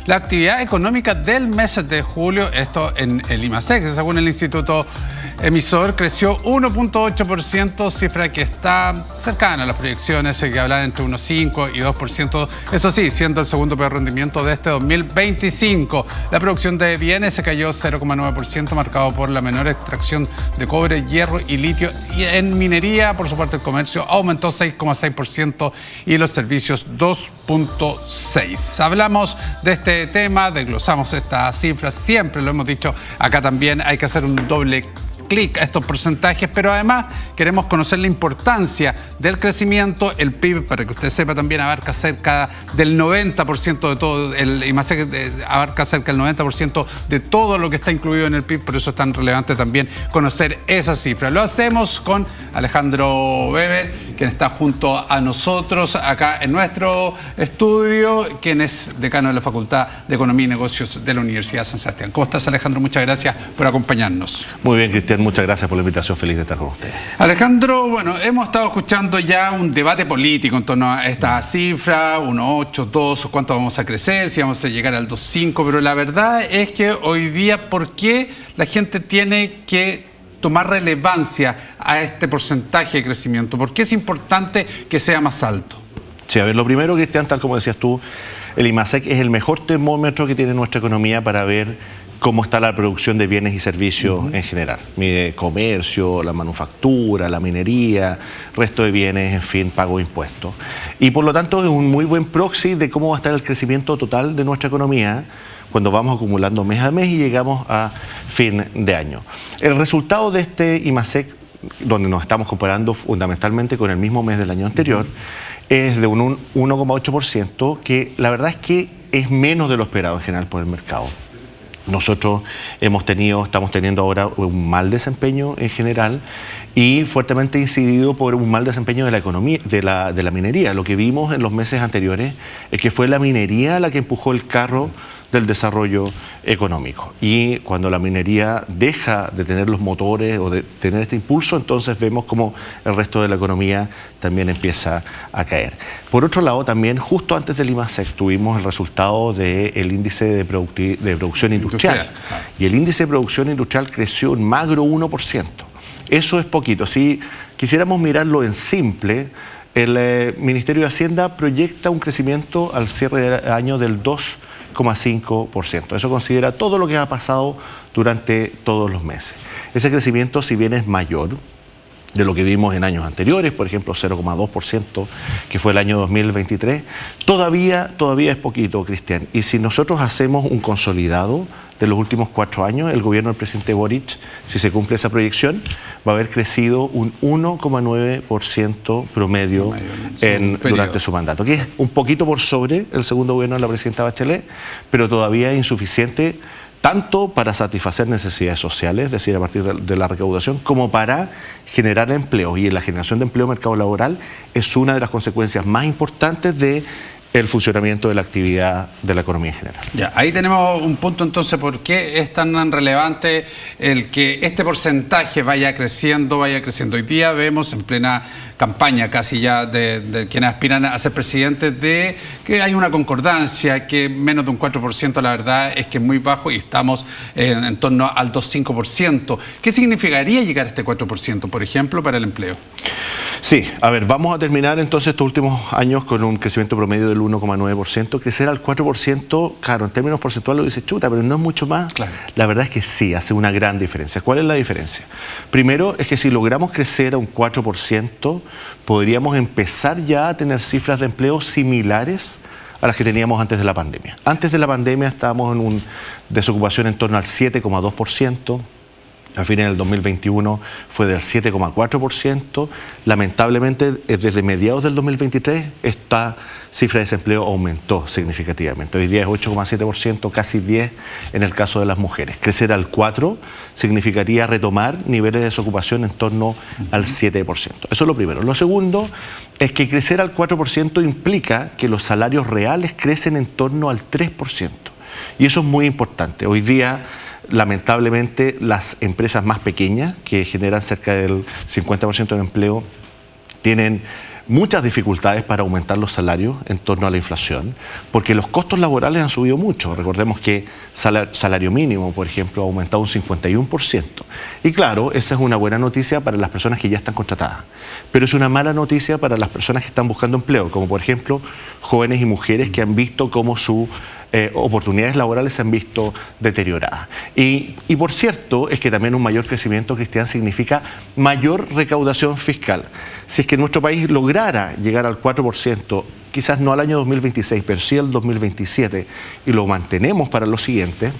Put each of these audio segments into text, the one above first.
la actividad económica del mes de julio, esto en el IMASEC, según el Instituto Emisor, creció 1.8%, cifra que está cercana a las proyecciones que hablan entre 1,5 y 2%, eso sí, siendo el segundo peor rendimiento de este 2025. La producción de bienes se cayó 0,9%, marcado por la menor extracción de cobre, hierro y litio. Y en minería, por su parte, el comercio aumentó 6,6% y los servicios 2,6%. Hablamos de este tema, desglosamos estas cifras, siempre lo hemos dicho, acá también hay que hacer un doble clic a estos porcentajes, pero además queremos conocer la importancia del crecimiento. El PIB, para que usted sepa, también abarca cerca del 90% de todo, el IMASEC abarca cerca del 90% de todo lo que está incluido en el PIB, por eso es tan relevante también conocer esa cifra. Lo hacemos con Alejandro Weber, quien está junto a nosotros acá en nuestro estudio, quien es decano de la Facultad de Economía y Negocios de la Universidad de San Sebastián. ¿Cómo estás, Alejandro? Muchas gracias por acompañarnos. Muy bien, Cristian. Muchas gracias por la invitación, feliz de estar con usted. Alejandro, bueno, hemos estado escuchando ya un debate político en torno a esta cifra, 1,8, 2, cuánto vamos a crecer, si vamos a llegar al 2,5, pero la verdad es que hoy día, ¿por qué la gente tiene que tomar relevancia a este porcentaje de crecimiento? ¿Por qué es importante que sea más alto? Sí, a ver, lo primero, Cristian, tal como decías tú, el IMASEC es el mejor termómetro que tiene nuestra economía para ver cómo está la producción de bienes y servicios en general. Mide comercio, la manufactura, la minería, resto de bienes, en fin, pago de impuestos. Y por lo tanto es un muy buen proxy de cómo va a estar el crecimiento total de nuestra economía cuando vamos acumulando mes a mes y llegamos a fin de año. El resultado de este IMASEC, donde nos estamos comparando fundamentalmente con el mismo mes del año anterior, es de un 1,8%, que la verdad es que es menos de lo esperado en general por el mercado. Nosotros estamos teniendo ahora un mal desempeño en general y fuertemente incidido por un mal desempeño de la economía, de la minería. Lo que vimos en los meses anteriores es que fue la minería la que empujó el carro del desarrollo económico. Y cuando la minería deja de tener los motores o de tener este impulso, entonces vemos como el resto de la economía también empieza a caer. Por otro lado, también justo antes del IMASEC tuvimos el resultado del índice de producción industrial. Y el índice de producción industrial creció un magro 1%. Eso es poquito. Si quisiéramos mirarlo en simple, el Ministerio de Hacienda proyecta un crecimiento al cierre del año del 2,5%. Eso considera todo lo que ha pasado durante todos los meses. Ese crecimiento, si bien es mayor de lo que vimos en años anteriores, por ejemplo 0,2%, que fue el año 2023, todavía es poquito, Cristian. Y si nosotros hacemos un consolidado de los últimos 4 años, el gobierno del presidente Boric, si se cumple esa proyección, va a haber crecido un 1,9% promedio durante su mandato, que es un poquito por sobre el segundo gobierno de la presidenta Bachelet, pero todavía insuficiente tanto para satisfacer necesidades sociales, es decir, a partir de la recaudación, como para generar empleo. Y en la generación de empleo, mercado laboral, es una de las consecuencias más importantes de el funcionamiento de la actividad de la economía en general. Ya, ahí tenemos un punto entonces, ¿por qué es tan relevante el que este porcentaje vaya creciendo? Hoy día vemos en plena campaña casi ya de quienes aspiran a ser presidentes de que hay una concordancia, que menos de un 4% la verdad es que es muy bajo y estamos en torno al 2,5%. ¿Qué significaría llegar a este 4%, por ejemplo, para el empleo? Sí, a ver, vamos a terminar entonces estos últimos años con un crecimiento promedio del 1,9%. Crecer al 4%, claro, en términos porcentuales lo dice chuta, pero no es mucho más. Claro. La verdad es que sí, hace una gran diferencia. ¿Cuál es la diferencia? Primero, es que si logramos crecer a un 4%, podríamos empezar ya a tener cifras de empleo similares a las que teníamos antes de la pandemia. Antes de la pandemia estábamos en una desocupación en torno al 7,2%. A fines del 2021 fue del 7,4%. Lamentablemente, desde mediados del 2023, esta cifra de desempleo aumentó significativamente. Hoy día es 8,7%, casi 10% en el caso de las mujeres. Crecer al 4% significaría retomar niveles de desocupación en torno al 7%. Eso es lo primero. Lo segundo es que crecer al 4% implica que los salarios reales crecen en torno al 3%. Y eso es muy importante. Hoy día, lamentablemente, las empresas más pequeñas, que generan cerca del 50% del empleo, tienen muchas dificultades para aumentar los salarios en torno a la inflación, porque los costos laborales han subido mucho. Recordemos que salario mínimo, por ejemplo, ha aumentado un 51%. Y claro, esa es una buena noticia para las personas que ya están contratadas, pero es una mala noticia para las personas que están buscando empleo, como por ejemplo jóvenes y mujeres que han visto cómo sus oportunidades laborales se han visto deterioradas. Y por cierto, es que también un mayor crecimiento, Cristian, significa mayor recaudación fiscal. Si es que nuestro país lograra llegar al 4%, quizás no al año 2026, pero sí al 2027, y lo mantenemos para lo siguiente,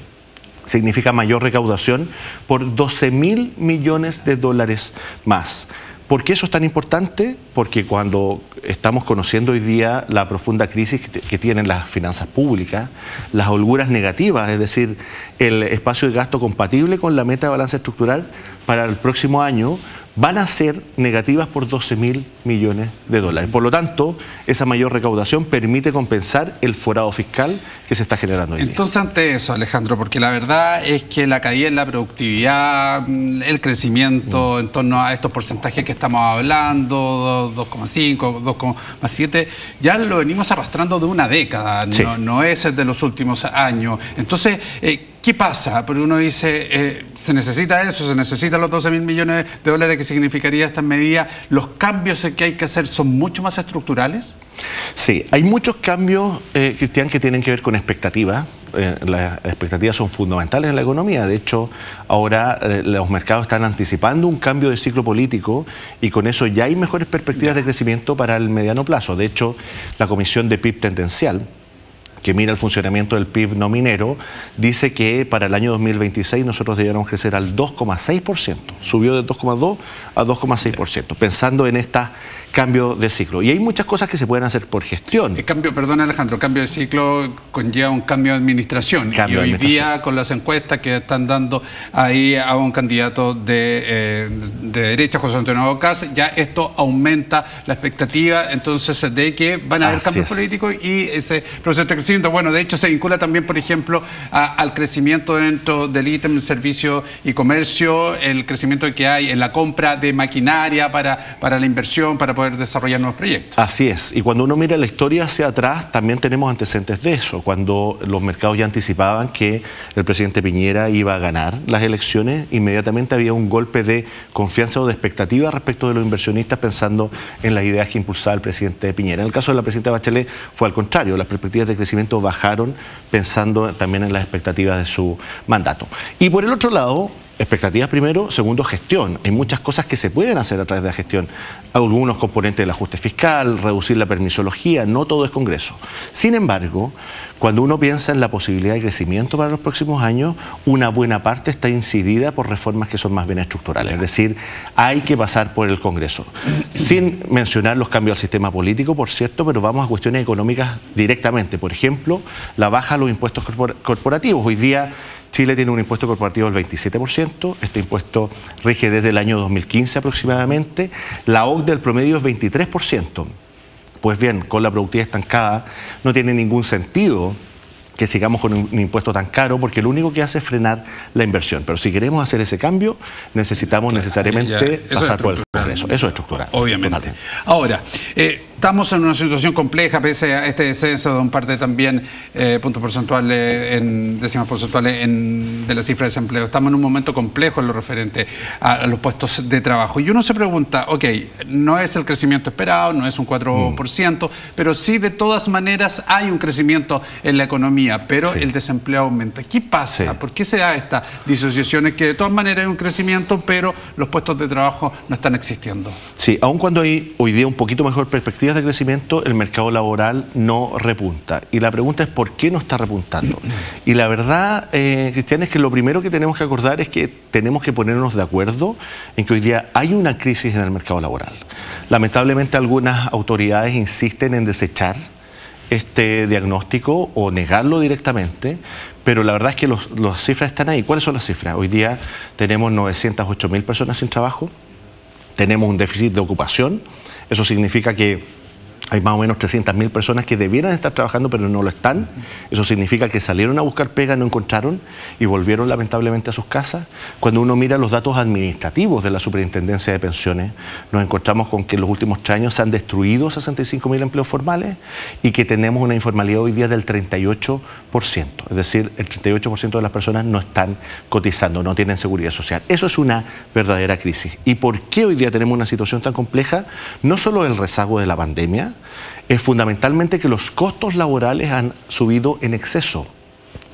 significa mayor recaudación por 12.000 millones de dólares más. ¿Por qué eso es tan importante? Porque cuando estamos conociendo hoy día la profunda crisis que tienen las finanzas públicas, las holguras negativas, es decir, el espacio de gasto compatible con la meta de balance estructural para el próximo año, van a ser negativas por 12.000 millones de dólares. Por lo tanto, esa mayor recaudación permite compensar el forado fiscal que se está generando hoy día. Entonces, ante eso, Alejandro, porque la verdad es que la caída en la productividad, el crecimiento en torno a estos porcentajes que estamos hablando, 2,5, 2,7, ya lo venimos arrastrando de una década, sí. No es de los últimos años. Entonces, ¿qué pasa? Porque uno dice, se necesita eso, se necesitan los 12.000 millones de dólares que significaría esta medida. ¿Los cambios que hay que hacer son mucho más estructurales? Sí, hay muchos cambios, Cristian, que tienen que ver con expectativas. Las expectativas son fundamentales en la economía. De hecho, ahora los mercados están anticipando un cambio de ciclo político y con eso ya hay mejores perspectivas de crecimiento para el mediano plazo. De hecho, la Comisión de PIB Tendencial, que mira el funcionamiento del PIB no minero, dice que para el año 2026 nosotros deberíamos crecer al 2,6%. Subió de 2,2 a 2,6%, pensando en este cambio de ciclo. Y hay muchas cosas que se pueden hacer por gestión. Perdón, Alejandro, cambio de ciclo conlleva un cambio de administración. Y hoy día, con las encuestas que están dando ahí a un candidato de derecha, José Antonio Ocas, ya esto aumenta la expectativa entonces de que van a haber cambios políticos y ese proceso de crecimiento. Bueno, de hecho se vincula también, por ejemplo, al crecimiento dentro del ítem, servicio y comercio, el crecimiento que hay en la compra de maquinaria para la inversión, para poder desarrollar nuevos proyectos. Así es, y cuando uno mira la historia hacia atrás, también tenemos antecedentes de eso, cuando los mercados ya anticipaban que el presidente Piñera iba a ganar las elecciones, inmediatamente había un golpe de confianza o de expectativa respecto de los inversionistas pensando en las ideas que impulsaba el presidente Piñera. En el caso de la presidenta Bachelet fue al contrario, las perspectivas de crecimiento bajaron pensando también en las expectativas de su mandato. Y por el otro lado, expectativas primero, segundo, gestión. Hay muchas cosas que se pueden hacer a través de la gestión. Algunos componentes del ajuste fiscal, reducir la permisología, no todo es Congreso. Sin embargo, cuando uno piensa en la posibilidad de crecimiento para los próximos años, una buena parte está incidida por reformas que son más bien estructurales. Es decir, hay que pasar por el Congreso. Sin mencionar los cambios al sistema político, por cierto, pero vamos a cuestiones económicas directamente. Por ejemplo, la baja de los impuestos corporativos. Hoy día Chile tiene un impuesto corporativo del 27%, este impuesto rige desde el año 2015 aproximadamente, la OCDE del promedio es 23%. Pues bien, con la productividad estancada no tiene ningún sentido que sigamos con un impuesto tan caro, porque lo único que hace es frenar la inversión. Pero si queremos hacer ese cambio, necesitamos necesariamente pasar por el Congreso. Eso es estructural. Obviamente. Totalmente. Ahora, estamos en una situación compleja, pese a este descenso de un par de también puntos porcentuales, décimas porcentuales de la cifra de desempleo. Estamos en un momento complejo en lo referente a los puestos de trabajo. Y uno se pregunta, ok, no es el crecimiento esperado, no es un 4%, pero sí de todas maneras hay un crecimiento en la economía, pero el desempleo aumenta. ¿Qué pasa? ¿Por qué se da esta disociación? Es que de todas maneras hay un crecimiento, pero los puestos de trabajo no están existiendo. Sí, aun cuando hay hoy día un poquito mejor perspectiva de crecimiento, el mercado laboral no repunta. Y la pregunta es ¿por qué no está repuntando? Y la verdad, Cristian, es que lo primero que tenemos que acordar es que tenemos que ponernos de acuerdo en que hoy día hay una crisis en el mercado laboral. Lamentablemente algunas autoridades insisten en desechar este diagnóstico o negarlo directamente, pero la verdad es que las cifras están ahí. ¿Cuáles son las cifras? Hoy día tenemos 908.000 personas sin trabajo, tenemos un déficit de ocupación, eso significa que Hay más o menos 300.000 personas que debieran estar trabajando pero no lo están. Eso significa que salieron a buscar pega, no encontraron y volvieron lamentablemente a sus casas. Cuando uno mira los datos administrativos de la Superintendencia de Pensiones, nos encontramos con que en los últimos 3 años se han destruido 65.000 empleos formales y que tenemos una informalidad hoy día del 38%. Es decir, el 38% de las personas no están cotizando, no tienen seguridad social. Eso es una verdadera crisis. ¿Y por qué hoy día tenemos una situación tan compleja? No solo el rezago de la pandemia, es fundamentalmente que los costos laborales han subido en exceso.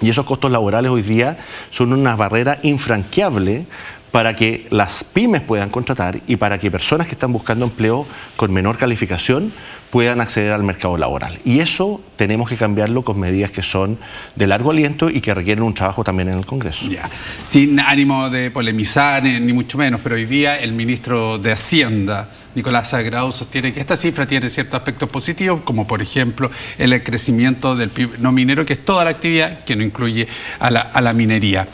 Y esos costos laborales hoy día son una barrera infranqueable para que las pymes puedan contratar y para que personas que están buscando empleo con menor calificación puedan acceder al mercado laboral. Y eso tenemos que cambiarlo con medidas que son de largo aliento y que requieren un trabajo también en el Congreso. Ya. Sin ánimo de polemizar, ni mucho menos, pero hoy día el ministro de Hacienda, Nicolás Grau, sostiene que esta cifra tiene ciertos aspectos positivos, como por ejemplo el crecimiento del PIB no minero, que es toda la actividad que no incluye a la minería.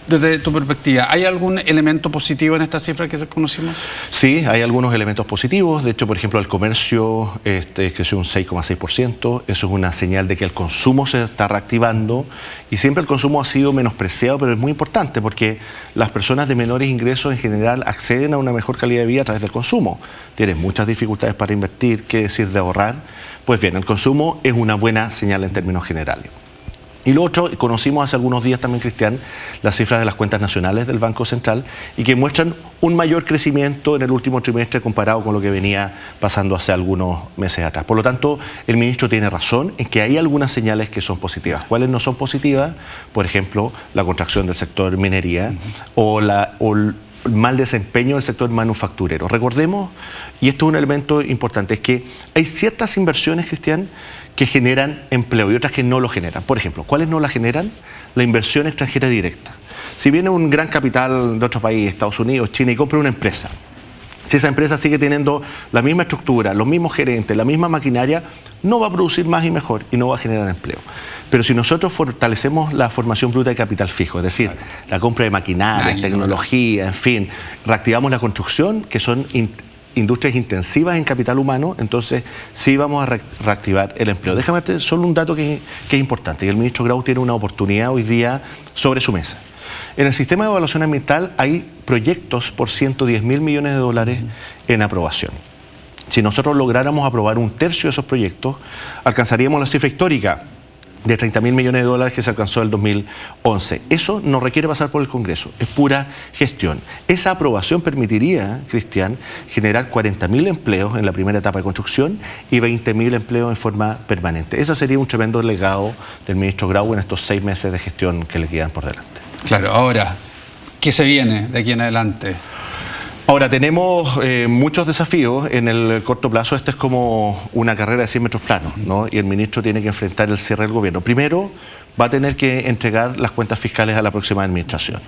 Desde tu perspectiva, ¿hay algún elemento positivo en esta cifra que conocimos? Sí, hay algunos elementos positivos. De hecho, por ejemplo, el comercio creció un 6,6%. Eso es una señal de que el consumo se está reactivando. Y siempre el consumo ha sido menospreciado, pero es muy importante porque las personas de menores ingresos en general acceden a una mejor calidad de vida a través del consumo. Tienen muchas dificultades para invertir, qué decir de ahorrar. Pues bien, el consumo es una buena señal en términos generales. Y lo otro, conocimos hace algunos días también, Cristian, las cifras de las cuentas nacionales del Banco Central y que muestran un mayor crecimiento en el último trimestre comparado con lo que venía pasando hace algunos meses atrás. Por lo tanto, el ministro tiene razón en que hay algunas señales que son positivas. ¿Cuáles no son positivas? Por ejemplo, la contracción del sector minería o el mal desempeño del sector manufacturero. Recordemos, y esto es un elemento importante, es que hay ciertas inversiones, Cristian, que generan empleo y otras que no lo generan. Por ejemplo, ¿cuáles no la generan? La inversión extranjera directa. Si viene un gran capital de otro país, Estados Unidos, China, y compra una empresa, si esa empresa sigue teniendo la misma estructura, los mismos gerentes, la misma maquinaria, no va a producir más y mejor y no va a generar empleo. Pero si nosotros fortalecemos la formación bruta de capital fijo, es decir, la compra de maquinarias, tecnología, en fin, reactivamos la construcción, que son industrias intensivas en capital humano, entonces sí vamos a reactivar el empleo. Déjame darte solo un dato que es importante, que el ministro Grau tiene una oportunidad hoy día sobre su mesa. En el sistema de evaluación ambiental hay proyectos por 110.000 millones de dólares en aprobación. Si nosotros lográramos aprobar un tercio de esos proyectos, alcanzaríamos la cifra histórica de 30.000 millones de dólares que se alcanzó en el 2011. Eso no requiere pasar por el Congreso, es pura gestión. Esa aprobación permitiría, Cristian, generar 40.000 empleos en la primera etapa de construcción y 20.000 empleos en forma permanente. Ese sería un tremendo legado del ministro Grau en estos 6 meses de gestión que le quedan por delante. Claro, ahora, ¿qué se viene de aquí en adelante? Ahora, tenemos muchos desafíos en el corto plazo. Esta es como una carrera de 100 metros planos, ¿no? Y el ministro tiene que enfrentar el cierre del gobierno. Primero, va a tener que entregar las cuentas fiscales a la próxima administración.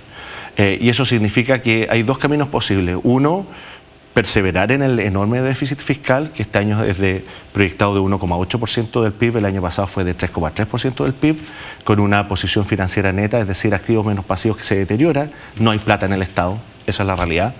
Y eso significa que hay 2 caminos posibles. Uno, perseverar en el enorme déficit fiscal, que este año es proyectado de 1,8% del PIB, el año pasado fue de 3,3% del PIB, con una posición financiera neta, es decir, activos menos pasivos que se deteriora, no hay plata en el Estado, esa es la realidad.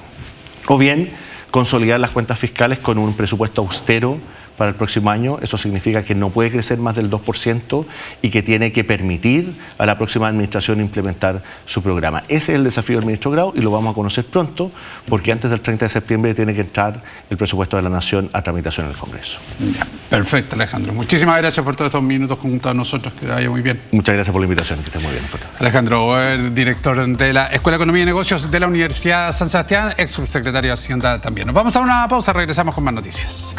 O bien, consolidar las cuentas fiscales con un presupuesto austero para el próximo año. Eso significa que no puede crecer más del 2% y que tiene que permitir a la próxima administración implementar su programa. Ese es el desafío del ministro Grau y lo vamos a conocer pronto porque antes del 30 de septiembre tiene que entrar el presupuesto de la Nación a tramitación en el Congreso. Ya, perfecto, Alejandro. Muchísimas gracias por todos estos minutos junto a nosotros. Que vaya muy bien. Muchas gracias por la invitación. Que esté muy bien. Alejandro Boer, director de la Escuela de Economía y Negocios de la Universidad San Sebastián, ex subsecretario de Hacienda también. Nos vamos a una pausa, regresamos con más noticias.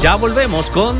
Ya volvemos con